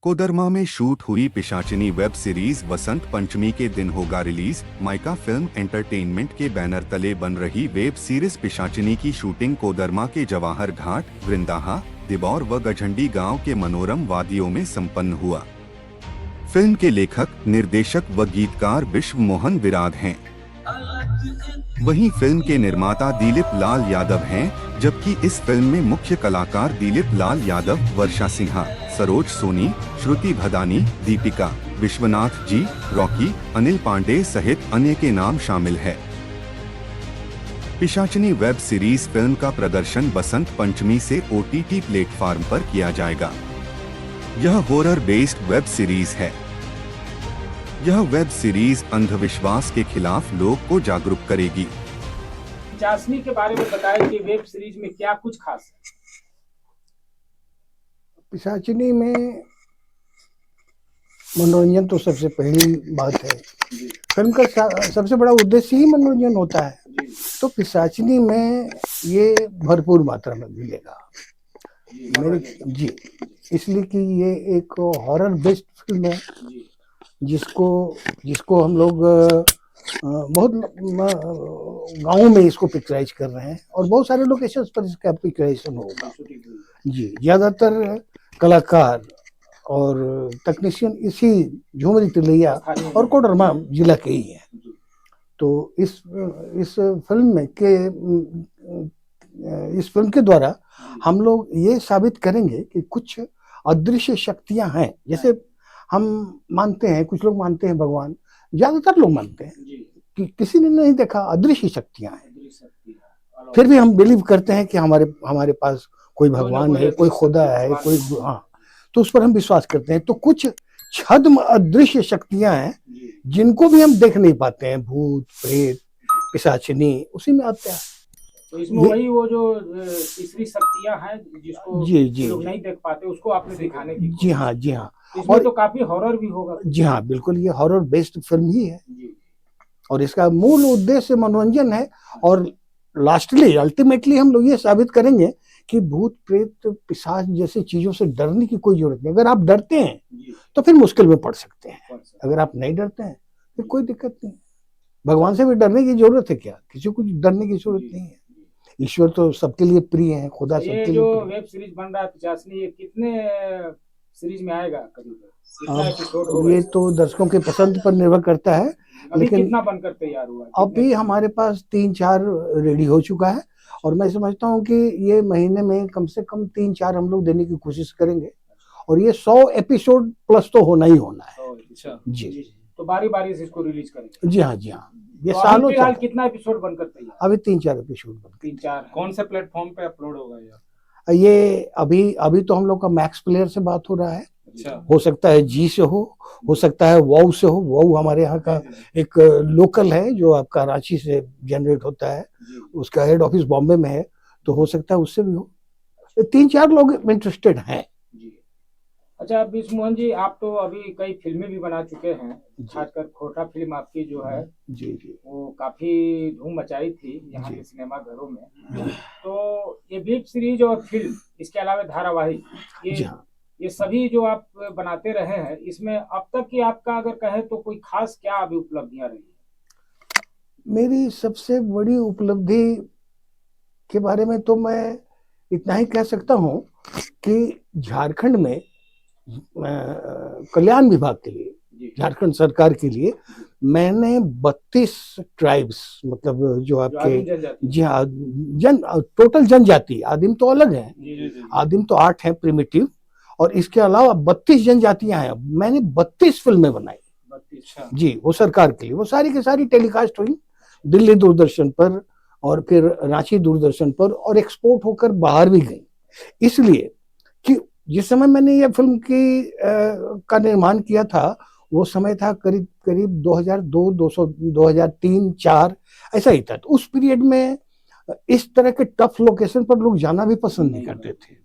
कोडरमा में शूट हुई पिशाचिनी वेब सीरीज वसंत पंचमी के दिन होगा रिलीज। माइका फिल्म एंटरटेनमेंट के बैनर तले बन रही वेब सीरीज पिशाचिनी की शूटिंग कोडरमा के जवाहर घाट, वृंदाहा, दिबौर व गझंडी गांव के मनोरम वादियों में संपन्न हुआ। फिल्म के लेखक, निर्देशक व गीतकार विश्व मोहन विराद हैं। वहीं फिल्म के निर्माता दिलीप लाल यादव हैं, जबकि इस फिल्म में मुख्य कलाकार दिलीप लाल यादव, वर्षा सिन्हा, सरोज सोनी, श्रुति भदानी, दीपिका, विश्वनाथ जी, रॉकी, अनिल पांडे सहित अन्य के नाम शामिल है। पिशाचिनी वेब सीरीज फिल्म का प्रदर्शन बसंत पंचमी से OTT प्लेटफॉर्म पर किया जाएगा। यह हॉरर बेस्ड वेब सीरीज है। यह वेब सीरीज अंधविश्वास के खिलाफ लोग को जागरूक करेगी। पिशाचिनी के बारे में बताएं कि वेब सीरीज में क्या कुछ खास है। पिशाचिनी में मनोरंजन तो सबसे पहली बात है। फिल्म का सबसे बड़ा उद्देश्य ही मनोरंजन होता है, तो पिशाचिनी में ये भरपूर मात्रा में मिलेगा इसलिए कि ये एक हॉरर बेस्ड फिल्म है जिसको हम लोग बहुत गाँव में इसको पिक्चराइज कर रहे हैं और बहुत सारे लोकेशंस पर इसका पिक्चराइजेशन होगा। ज्यादातर कलाकार और टेक्नीशियन इसी झुमरी तिलैया और कोडरमा जिला के ही हैं। तो इस फिल्म के द्वारा हम लोग ये साबित करेंगे कि कुछ अदृश्य शक्तियां हैं। जैसे हम मानते हैं, कुछ लोग मानते हैं भगवान, ज्यादातर लोग मानते हैं कि किसी ने नहीं देखा, अदृश्य शक्तियां हैं। फिर भी हम बिलीव करते हैं कि हमारे पास कोई भगवान है, कोई खुदा है, कोई तो उस पर हम विश्वास करते हैं। तो कुछ छद्म अदृश्य शक्तियां हैं जिनको भी हम देख नहीं पाते हैं। भूत, प्रेत, पिशाचिनी उसी में आते हैं। तो इसमें वही वो जो तीसरी शक्तियां हैं जिसको लोग नहीं देख पाते, उसको आपने दिखाने की। जी हाँ। इसमें तो काफी हॉरर भी होगा। जी हाँ, बिल्कुल, ये हॉरर बेस्ड फिल्म ही है और इसका मूल उद्देश्य मनोरंजन है। और लास्टली अल्टीमेटली हम लोग ये साबित करेंगे कि भूत, प्रेत, पिशाच जैसी चीजों से डरने की कोई जरूरत नहीं। अगर आप डरते हैं तो फिर मुश्किल में पड़ सकते हैं। अगर आप नहीं डरते हैं फिर कोई दिक्कत नहीं। भगवान से भी डरने की जरूरत है क्या? किसी को डरने की जरूरत नहीं है। ईश्वर तो सबके लिए प्रिय है, खुदा सबके लिए। जो वेब सीरीज बन रहा है पिशाचिनी, ये कितने सीरीज में आएगा करीब? कितना एपिसोड होगा? ये तो दर्शकों के पसंद पर निर्भर करता है। लेकिन कितना बनकर तैयार हुआ? अभी हमारे पास 3-4 रेडी हो चुका है और मैं समझता हूँ कि ये महीने में कम से कम 3-4 हम लोग देने की कोशिश करेंगे और ये 100 एपिसोड प्लस तो होना ही होना है। अच्छा जी। तो बारी बारी से इसको रिलीज करेंगे? जी हाँ। ये तो सालों फिलहाल कितना एपिसोड बनकर तैयार? अभी 3-4 एपिसोड बनकर। 3-4 कौन से प्लेटफॉर्म पे अपलोड होगा ये अभी तो हम लोग का मैक्स प्लेयर से बात हो रहा है। अच्छा। हो सकता है जी से हो सकता है वाउ से हो। वाउ हमारे यहाँ का एक लोकल है जो आपका रांची से जनरेट होता है, उसका हेड ऑफिस बॉम्बे में है, तो हो सकता है उससे भी हो। 3-4 लोग इंटरेस्टेड हैं। अच्छा विश्व मोहन जी, आप तो अभी कई फिल्में भी बना चुके हैं, खासकर खोटा फिल्म आपकी जो है वो काफी धूम मचाई थी यहाँ के सिनेमा घरों में। तो ये वेब सीरीज और फिल्म, इसके अलावा धारावाहिक, ये सभी जो आप बनाते रहे हैं, इसमें अब तक की आपका अगर कहे तो कोई खास क्या अभी उपलब्धियां रही है? मेरी सबसे बड़ी उपलब्धि के बारे में तो मैं इतना ही कह सकता हूँ कि झारखंड में कल्याण विभाग के लिए, झारखंड सरकार के लिए मैंने 32 ट्राइब्स, मतलब जो आपके जी हाँ टोटल जनजाति, आदिम तो अलग है, आदिम तो 8 है प्रिमिटिव, और इसके अलावा 32 जनजातियां हैं। मैंने 32 फिल्में बनाई। 32 जी, वो सरकार के लिए। वो सारी की सारी टेलीकास्ट हुई दिल्ली दूरदर्शन पर और फिर रांची दूरदर्शन पर और एक्सपोर्ट होकर बाहर भी गई। इसलिए कि जिस समय मैंने ये फिल्म का निर्माण किया था वो समय था करीब 2002, 2003-4 ऐसा ही था। तो उस पीरियड में इस तरह के टफ लोकेशन पर लोग जाना भी पसंद नहीं करते थे,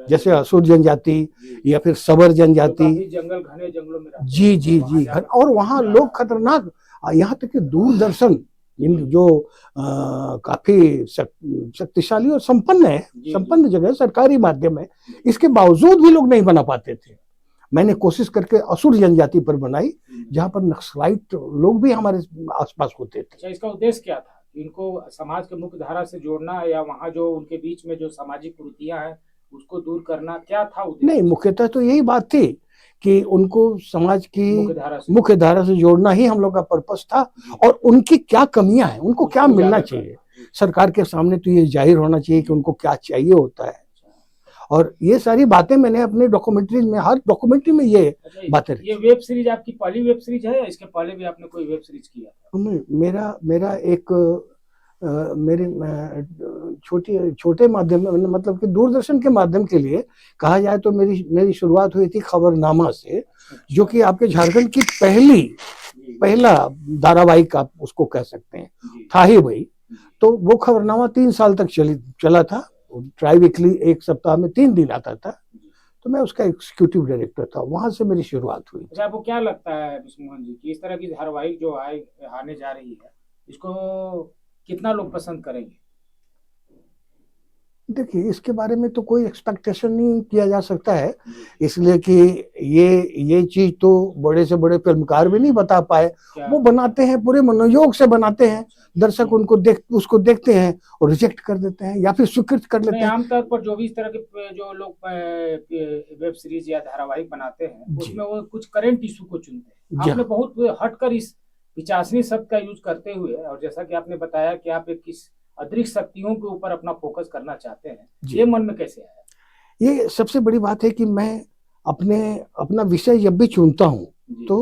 जैसे असुर जनजाति या फिर सबर जनजाति। जंगल, घने जंगलों में जी। और वहाँ लोग खतरनाक, यहाँ तक कि दूरदर्शन जो काफी शक्तिशाली और संपन्न जगह, सरकारी माध्यम है, इसके बावजूद भी लोग नहीं बना पाते थे। मैंने कोशिश करके असुर जनजाति पर बनाई, जहाँ पर नक्सलाइट लोग भी हमारे आसपास होते थे। अच्छा, इसका उद्देश्य क्या था? इनको समाज के मुख्य धारा से जोड़ना, या वहाँ जो उनके बीच में जो सामाजिक कुरीतियां हैं उसको दूर करना, क्या था उद्देश्य? नहीं, मुख्यतः तो यही बात थी कि उनको समाज की मुख्य धारा से जोड़ना ही हम लोग का पर्पस था, और उनकी क्या कमियां हैं, उनको क्या मिलना चाहिए, सरकार के सामने तो ये जाहिर होना चाहिए कि उनको क्या चाहिए होता है। और ये सारी बातें मैंने अपने डॉक्यूमेंट्रीज में, हर डॉक्यूमेंट्री में ये बातें। ये वेब सीरीज आपकी पहली वेब सीरीज है या इसके पहले भी आपने कोई वेब सीरीज किया था? मेरा एक मेरे छोटे माध्यम में, मतलब कि दूरदर्शन के माध्यम के लिए कहा जाए तो मेरी शुरुआत हुई थी खबरनामा से, जो कि आपके झारखंड की पहला धारावाहिक आप उसको कह सकते हैं, था ही वही। तो वो खबरनामा 3 साल तक चला था, ट्राई वीकली, एक सप्ताह में 3 दिन आता था। तो मैं उसका एग्जीक्यूटिव डायरेक्टर था, वहां से मेरी शुरुआत हुई। अच्छा, आपको क्या लगता है विष्णुमोहन जी कि इस तरह की धारावाहिक जो आने जा रही है, इसको कितना लोग पसंद करेंगे? देखिए, इसके बारे में तो कोई एक्सपेक्टेशन नहीं किया जा सकता है, इसलिए कि ये चीज तो बड़े से बड़े फिल्मकार भी नहीं बता पाए। वो बनाते हैं, पूरे मनोयोग से बनाते हैं, दर्शक उसको देखते हैं और रिजेक्ट कर देते हैं या फिर स्वीकृत कर लेते हैं। आमतौर पर जो भी इस तरह के जो लोग वेब सीरीज या धारावाहिक बनाते हैं, उसमें वो कुछ करंट इशू को चुनते हैं। आपने बहुत हटकर इस पिचासनी शब्द का यूज करते हुए, और जैसा कि आपने बताया कि आप किस अतिरिक्त शक्तियों के ऊपर अपना फोकस करना चाहते हैं, ये मन में कैसे आया? ये सबसे बड़ी बात है कि मैं अपना विषय जब भी चुनता हूँ तो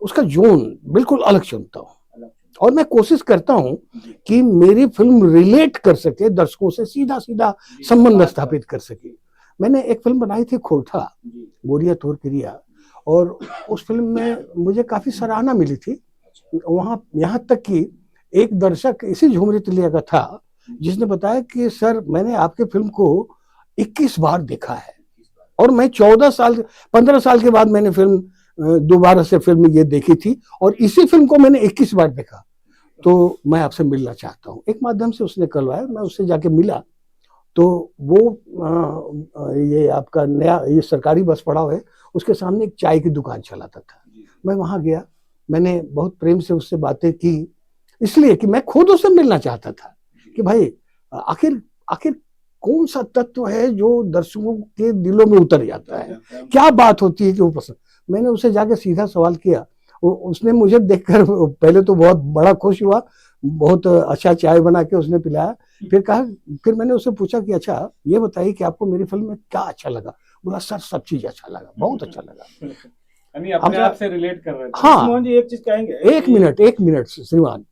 उसका जोन बिल्कुल अलग चुनता हूँ, और मैं कोशिश करता हूँ कि मेरी फिल्म रिलेट कर सके, दर्शकों से सीधा संबंध स्थापित कर सके। मैंने एक फिल्म बनाई थी खोरठा, बोरिया तोर क्रिया, और उस फिल्म में मुझे काफी सराहना मिली थी। यहाँ तक कि एक दर्शक इसी झुमरी तिलिया का था जिसने बताया कि सर, मैंने आपके फिल्म को 21 बार देखा है, और मैं 15 साल के बाद मैंने फिल्म दोबारा से फिल्म ये देखी थी, और इसी फिल्म को मैंने 21 बार देखा, तो मैं आपसे मिलना चाहता हूँ। एक माध्यम से उसने करवाया, मैं उससे जाके मिला, तो वो ये आपका नया ये सरकारी बस पड़ाव है, उसके सामने एक चाय की दुकान चलाता था। मैं वहां गया, मैंने बहुत प्रेम से उससे बातें की, इसलिए कि मैं खुद उससे मिलना चाहता था कि भाई आखिर कौन सा तत्व है जो दर्शकों के दिलों में उतर जाता है, क्या बात होती है कि वो पसंद। मैंने उसे जाके सीधा सवाल किया, उसने मुझे देखकर पहले तो बहुत बड़ा खुश हुआ, बहुत अच्छा चाय बना के उसने पिलाया। फिर मैंने उससे पूछा कि अच्छा ये बताइए कि आपको मेरी फिल्म में क्या अच्छा लगा। बोला सर, सब चीज अच्छा लगा, बहुत अच्छा लगा। अपने आप से रिलेट कर रहे थे। हाँ, मोहन जी एक चीज कहेंगे? एक मिनट श्रीमान,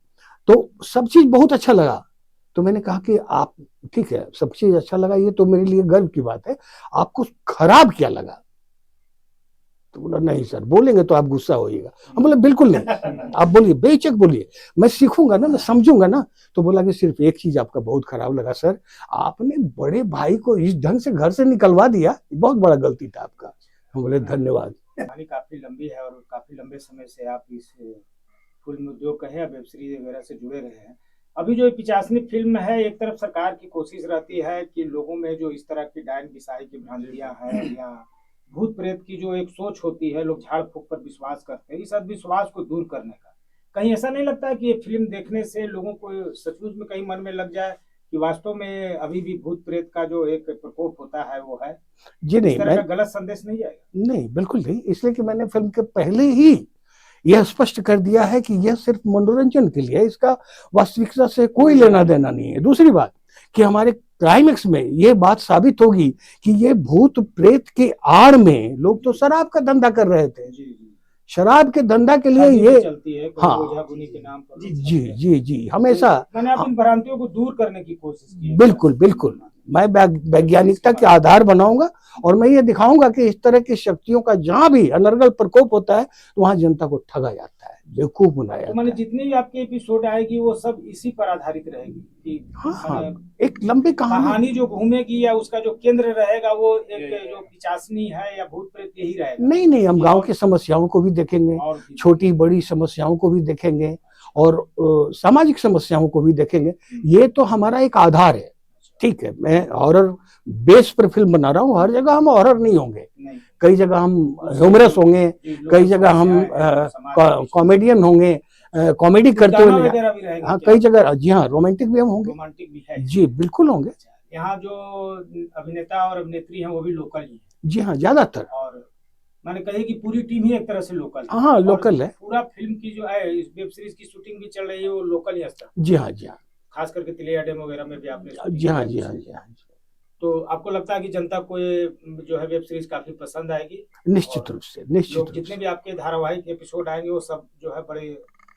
तो सब चीज बहुत अच्छा लगा। तो मैंने कहा कि आप, ठीक है, सब चीज अच्छा लगा, ये तो मेरे लिए गर्व की बात है, आपको खराब क्या लगा? तो बोला नहीं सर, बोलेंगे तो आप गुस्सा होइएगा। हम बोले बिल्कुल नहीं, आप बोलिए, बेचक बोलिए, मैं सीखूंगा ना, मैं समझूंगा ना। तो बोला कि सिर्फ एक चीज आपका बहुत खराब लगा सर, आपने बड़े भाई को इस ढंग से घर से निकलवा दिया, बहुत बड़ा गलती था आपका। हम बोले धन्यवाद। कहानी काफी लंबी है, और काफी लंबे समय से आप इस फिल्म उद्योग कहे या वेब सीरीज वगैरह से जुड़े रहे हैं। अभी जो 85वीं फिल्म है, एक तरफ सरकार की कोशिश रहती है कि लोगों में जो इस तरह की डायन बिसाई की भ्रांतियां हैं या भूत प्रेत की जो एक सोच होती है, लोग झाड़ फूक पर विश्वास करते हैं, इस अंधविश्वास को दूर करने का कहीं ऐसा नहीं लगता है कि ये फिल्म देखने से लोगों को सचमुच में कहीं मन में लग जाए कि वास्तव में अभी भी भूत प्रेत का जो एक प्रकोप होता है वो है? जी नहीं, इस तरह का गलत संदेश नहीं जाएगा? नहीं, बिल्कुल नहीं, इसलिए कि मैंने फिल्म के पहले ही यह स्पष्ट कर दिया है कि यह सिर्फ मनोरंजन के लिए, इसका वास्तविकता से कोई लेना देना नहीं है। दूसरी बात कि हमारे क्लाइमेक्स में यह बात साबित होगी कि ये भूत प्रेत के आड़ में लोग तो शराब का धंधा कर रहे थे, शराब के धंधा के लिए ये चलती है, हाँ, के नाम पर जी हमेशा मैंने आप इन भ्रांतियों को दूर करने की कोशिश की है। बिल्कुल मैं वैज्ञानिकता के आधार बनाऊंगा, और मैं ये दिखाऊंगा कि इस तरह की शक्तियों का जहां भी अनर्गल प्रकोप होता है तो वहां जनता को ठगा जाता है, बेवकूफ बनाया जाता है। मैंने जितनी भी आपके एपिसोड आएगी वो सब इसी पर आधारित रहेगी कि हाँ, एक लंबी कहानी जो घूमेगी या उसका जो केंद्र रहेगा वो एक जो पिचासनी है या भूत प्रेत यही रहेगा? नहीं, हम गांव की समस्याओं को भी देखेंगे, छोटी बड़ी समस्याओं को भी देखेंगे, और सामाजिक समस्याओं को भी देखेंगे। ये तो हमारा एक आधार है, ठीक है। मैं हॉरर बेस पर फिल्म बना रहा हूँ, हर जगह हम हॉरर नहीं होंगे, कई जगह हम ह्यूमरस होंगे, कई जगह हम कॉमेडियन होंगे, कॉमेडी करते हुए। हाँ, कई जगह जी हाँ, रोमांटिक भी हम होंगे। रोमांटिक भी है जी बिल्कुल होंगे। यहाँ जो अभिनेता और अभिनेत्री हैं वो भी लोकल ही हैं। जी हाँ, ज्यादातर। और मैंने कही कि पूरी टीम ही एक तरह से लोकल है। हाँ, लोकल है। पूरा फिल्म की जो है, इस वेब सीरीज की शूटिंग भी चल रही है वो लोकल ही स्तर। जी हाँ, जी हाँ, खास करके तिलैया डैम वगैरह में भी आपने। जी हाँ, जी हाँ, जी हाँ। तो आपको लगता है कि जनता को ये जो है वेब सीरीज काफी पसंद आएगी? निश्चित रूप से, निश्चित लोग रूप जितने से। भी आपके धारावाहिक एपिसोड आएंगे वो सब जो है बड़े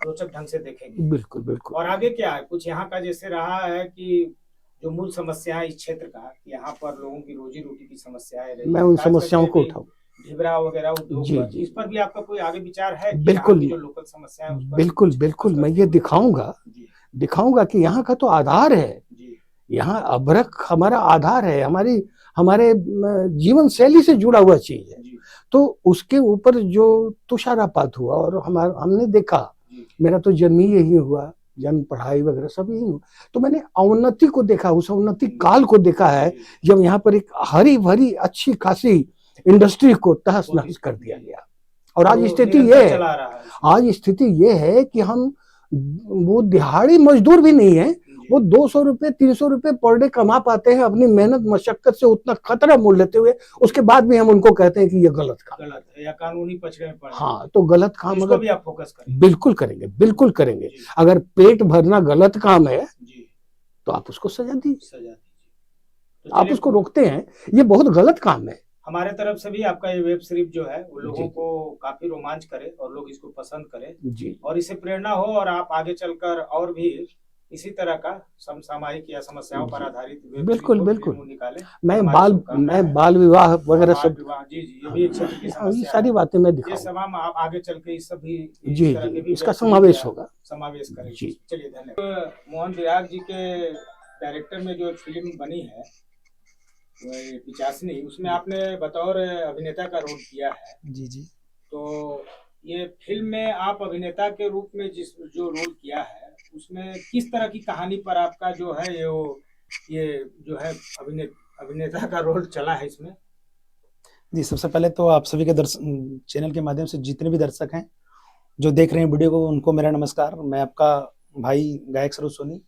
रोचक ढंग से देखेंगे। बिल्कुल बिल्कुल। और आगे क्या है, कुछ यहाँ का जैसे रहा है कि जो मूल समस्या है इस क्षेत्र का, यहाँ पर लोगों की रोजी रोटी की समस्याएं रही, मैं उन समस्याओं को उठाऊं। ढिबरा वगैरह उद्योग जी, पर, जी। इस पर भी आपका कोई आगे विचार है कि बिल्कुल, यहाँ की जो लोकल समस्या है उस पर? बिल्कुल बिल्कुल, मैं ये दिखाऊंगा कि यहाँ का तो आधार है, यहाँ अभ्रक हमारा आधार है, हमारे जीवन शैली से जुड़ा हुआ चीज है। तो उसके ऊपर जो तुषारापात हुआ और हमने देखा, मेरा तो जन्म ही यही हुआ, जन्म पढ़ाई वगैरह सब यही हुआ, तो मैंने अवनति को देखा, उस अवनति काल को देखा है जब यहाँ पर एक हरी भरी अच्छी खासी इंडस्ट्री को तहस नहस कर दिया गया। और आज स्थिति ये है, आज स्थिति ये है कि हम वो दिहाड़ी मजदूर भी नहीं है, वो 200 रुपए 300 रुपए पर डे कमा पाते हैं अपनी मेहनत मशक्कत से, उतना खतरा मोल लेते हुए, उसके बाद भी हम उनको कहते हैं कि ये गलत काम है या कानूनी पछड़े में पड़े। हाँ, तो गलत काम अगर भी आप फोकस करें, बिल्कुल करेंगे, बिल्कुल करेंगे। अगर पेट भरना गलत काम है तो आप उसको सजा दीजिए, आप उसको रोकते हैं, ये बहुत गलत काम है। हमारे तरफ से भी आपका ये वेब सीरीज जो है वो लोगों को काफी रोमांच करे और लोग इसको पसंद करें जी, और इससे प्रेरणा हो और आप आगे चलकर और भी इसी तरह का समसामयिक या समस्याओं पर आधारित बिल्कुल बिल्कुल निकाले। मैं बाल विवाह वगैरह सब, जी ये भी एक क्षेत्र की समस्या है, सारी बातें मैं ये दिखाऊंगा। सब हम आप आगे चल के इस सभी जी जी, इसका समावेश होगा, समावेश करेंगे। जी, चलिए धन्यवाद। मोहन विराग जी के डायरेक्टर में जो फिल्म बनी है पिचासनी, उसमें आपने बतौर अभिनेता का रोल किया है। जी जी। तो ये फिल्म में आप अभिनेता के रूप में जो रोल किया है उसमें किस तरह की कहानी पर आपका जो है ये जो है अभिनेता का रोल चला है इसमें? जी, सबसे पहले तो आप सभी के चैनल के माध्यम से जितने भी दर्शक हैं जो देख रहे हैं वीडियो को, उनको मेरा नमस्कार। मैं आपका भाई गायक सरोज सोनी।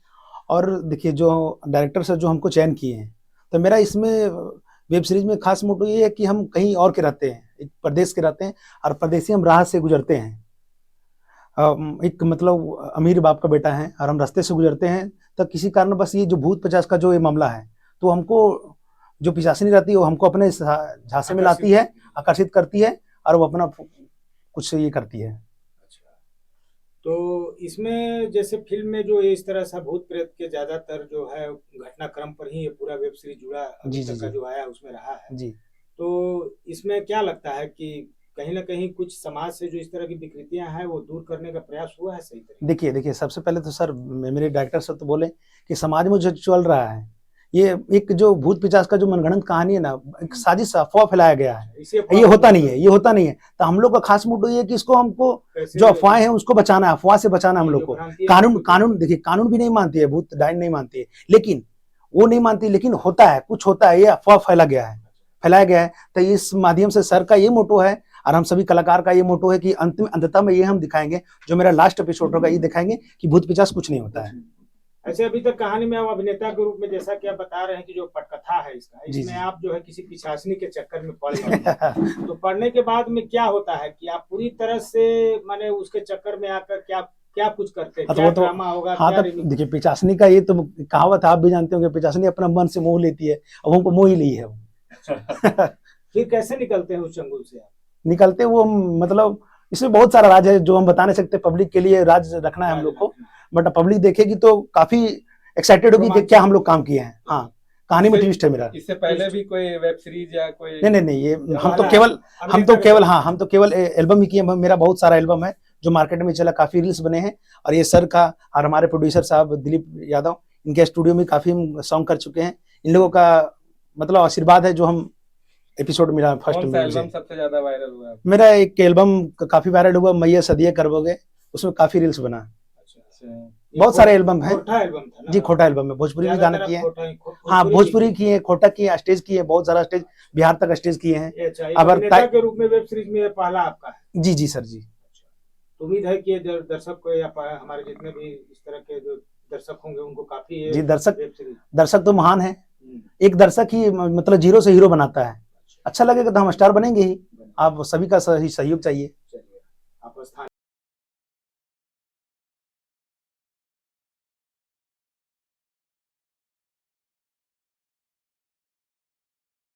और देखिए, जो डायरेक्टर से जो हमको चयन किए हैं, तो मेरा इसमें वेब सीरीज में खास मोटो ये है कि हम कहीं और के रहते हैं, एक प्रदेश के रहते हैं, और प्रदेशी हम राह से गुजरते हैं। एक मतलब अमीर बाप का बेटा है और हम रास्ते से गुजरते हैं, तो किसी कारण बस ये जो भूत पिशाच का जो ये मामला है, तो हमको जो पिशाचिनी रहती है वो हमको अपने झांसे में लाती है, आकर्षित करती है, और वो अपना कुछ ये करती है। तो इसमें जैसे फिल्म में जो इस तरह सा भूत प्रेत के ज्यादातर जो है घटनाक्रम पर ही ये पूरा वेब सीरीज जुड़ा अभी तक का जो आया उसमें रहा है जी। तो इसमें क्या लगता है कि कहीं ना कहीं कुछ समाज से जो इस तरह की विकृतियां हैं वो दूर करने का प्रयास हुआ है सही तरीके? देखिए सबसे पहले तो सर मेरे डायरेक्टर सर तो बोले कि समाज में जो चल रहा है, ये एक जो भूत पिशाच का जो मनगढ़ंत कहानी है ना, एक साजिश अफवाह फैलाया गया है, ये होता नहीं है। तो हम लोग का खास मोटो ये है कि इसको हमको जो अफवाहें हैं उसको बचाना है, अफवाह से बचाना है हम लोग को। कानून देखिए, कानून भी नहीं मानती है, भूत डायन नहीं मानती है, लेकिन वो नहीं मानती, लेकिन होता है, कुछ होता है, ये अफवाह फैलाया गया है। तो इस माध्यम से सर का ये मोटो है और हम सभी कलाकार का ये मोटो है कि अंततः में ये हम दिखाएंगे, जो मेरा लास्ट एपिसोड होगा, ये दिखाएंगे कि भूत पिशाच कुछ नहीं होता है। ऐसे अभी तक कहानी में आप अभिनेता के रूप में जैसा कि आप बता रहे हैं कि जो पटकथा है इसमें आप जो है किसी पिशाचनी के चक्कर में पड़ गए तो पढ़ने के बाद में क्या होता है कि आप पूरी तरह से माने उसके चक्कर में आकर क्या कुछ करते हैं, क्या ड्रामा होगा? हाँ, तो देखिए पिशाचनी का ये तो कहावत आप भी जानते होंगे, पिशाचनी अपना मन से मोह लेती है, अब हमको मोह ही ली है। फिर कैसे निकलते हैं उस चंगुल से? निकलते वो मतलब इसमें बहुत सारा राज है जो हम बता नहीं सकते, पब्लिक के लिए राज रखना है हम लोग को, बट पब्लिक देखेगी तो काफी एक्साइटेड होगी कि क्या हम लोग काम किए हैं। हाँ, कहानी में ट्विस्ट है मेरा। इससे पहले भी कोई वेब सीरीज या कोई? नहीं, ये हम तो केवल एल्बम ही किए। मेरा बहुत सारा एल्बम है जो मार्केट में चला, काफी रील्स बने हैं, और ये सर का और हमारे प्रोड्यूसर साहब दिलीप यादव, इनके स्टूडियो में काफी सॉन्ग कर चुके हैं। इन लोगों का मतलब आशीर्वाद है जो हम एपिसोड मिला। फर्स्ट एल्बम सबसे ज्यादा वायरल हुआ? मेरा एक एल्बम काफी वायरल हुआ, मैया सदिये करबोगे, उसमें काफी रील्स बना। ये बहुत सारे एल्बम हैं खोटा एल्बम था ना? जी, खोटा एल्बम है, भोजपुरी भी गाना ज्यादातर किए हैं। आप खोटा ही- हाँ, भोजपुरी की- किए हैं, खोटा किए हैं, स्टेज किए हैं, बहुत सारा स्टेज बिहार तक स्टेज किए हैं। अच्छा, एक अगर अभिनेता ता- के रूप में वेब सीरीज में ये पहला आपका है। जी जी सर जी। तो उम्मीद है कि ये दर्शक को या हमारे जितने भी इस तरह के जो दर्शक होंगे उनको काफी ये जी, दर्शक वेब सीरीज दर्शक तो महान है। एक दर्शक ही मतलब जीरो से हीरो बनाता है। अच्छा लगेगा तो हम स्टार बनेंगे ही। आप सभी का सही सहयोग चाहिए। चलिए आप स्थान